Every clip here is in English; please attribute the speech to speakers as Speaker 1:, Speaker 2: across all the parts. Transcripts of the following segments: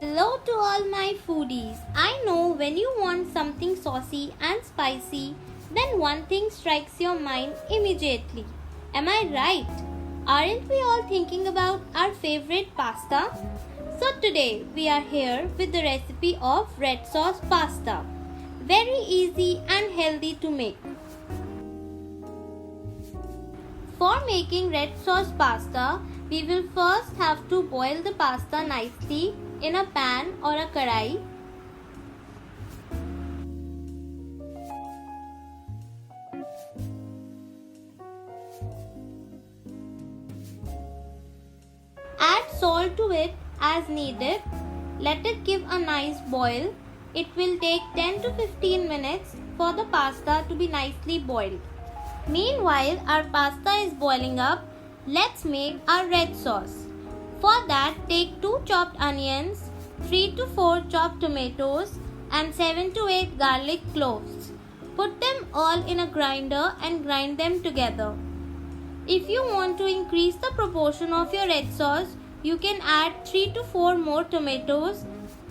Speaker 1: Hello to all my foodies. I know when you want something saucy and spicy, then one thing strikes your mind immediately. Am I right? Aren't we all thinking about our favorite pasta? So today we are here with the recipe of red sauce pasta. Very easy and healthy to make. For making red sauce pasta, we will first have to boil the pasta nicely in a pan or a karai. Add salt to it as needed. Let it give a nice boil. It will take 10 to 15 minutes for the pasta to be nicely boiled. Meanwhile, our pasta is boiling up. Let's make our red sauce. For that, take 2 chopped onions, 3 to 4 chopped tomatoes, and 7 to 8 garlic cloves. Put them all in a grinder and grind them together. If you want to increase the proportion of your red sauce, you can add 3 to 4 more tomatoes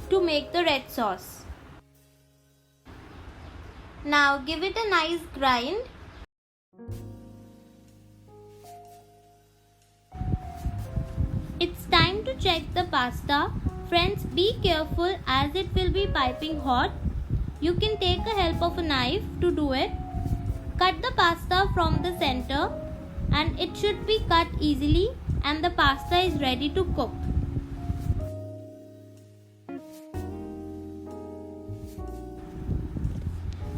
Speaker 1: to make the red sauce. Now give it a nice grind. It's time to check the pasta. Friends, be careful as it will be piping hot. You can take the help of a knife to do it. Cut the pasta from the center and it should be cut easily and the pasta is ready to cook.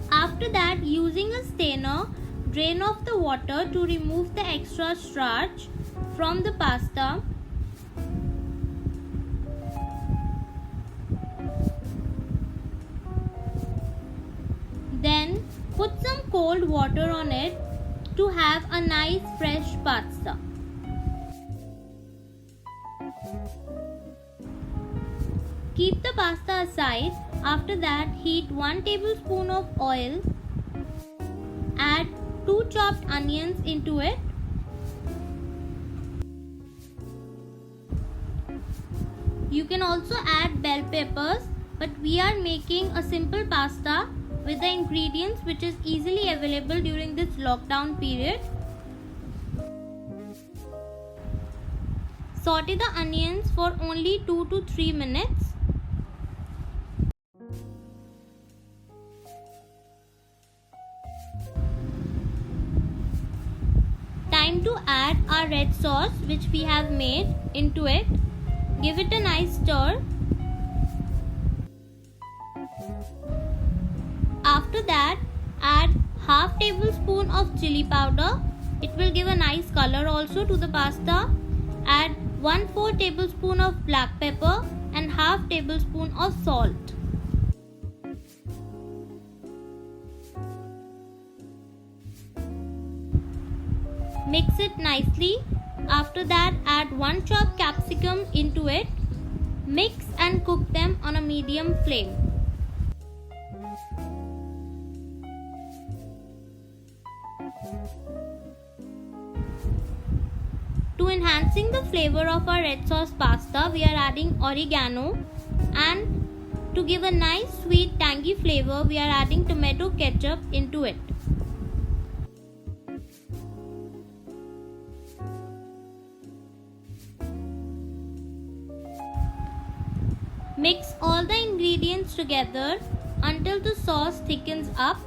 Speaker 1: After that, using a strainer, drain off the water to remove the extra starch from the pasta. Then put some cold water on it to have a nice fresh pasta. Keep the pasta aside. After that, heat 1 tablespoon of oil. Add 2 chopped onions into it. You can also add bell peppers, but we are making a simple pasta with the ingredients which is easily available during this lockdown period. Saute the onions for only 2 to 3 minutes. Time to add our red sauce which we have made into it. Give it a nice stir. After that, add half tablespoon of chili powder. It will give a nice color also to the pasta. Add 1/4 tablespoon of black pepper and half tablespoon of salt. Mix it nicely. After that, add 1 chopped capsicum into it. Mix and cook them on a medium flame. To enhancing the flavor of our red sauce pasta, we are adding oregano, and to give a nice sweet tangy flavor, we are adding tomato ketchup into it. Mix all the ingredients together until the sauce thickens up.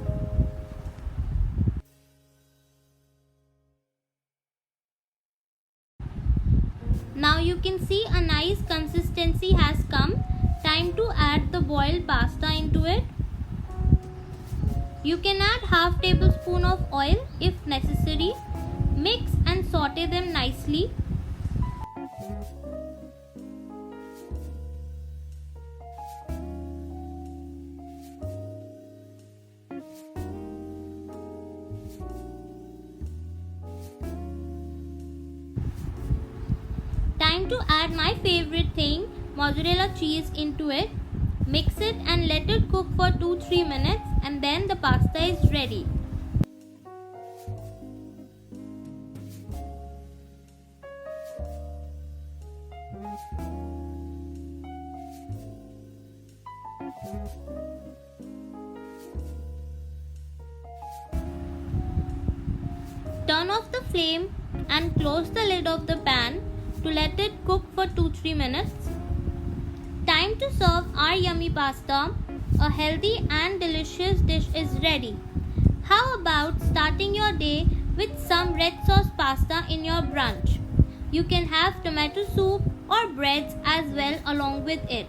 Speaker 1: Now you can see a nice consistency has come. Time to add the boiled pasta into it. You can add half tablespoon of oil if necessary. Mix and saute them nicely. Time to add my favorite thing, mozzarella cheese into it. Mix it and let it cook for 2-3 minutes and then the pasta is ready. Turn off the flame and close the lid of the pan to let it cook for 2-3 minutes. Time to serve our yummy pasta. A healthy and delicious dish is ready. How about starting your day with some red sauce pasta in your brunch? You can have tomato soup or breads as well along with it.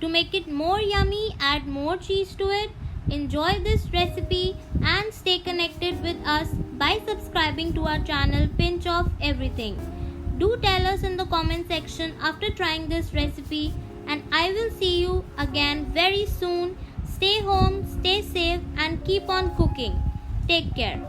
Speaker 1: To make it more yummy, add more cheese to it. Enjoy this recipe and stay connected with us by subscribing to our channel Pinch of Everything. Do tell us in the comment section after trying this recipe, and I will see you again very soon. Stay home, stay safe, and keep on cooking. Take care.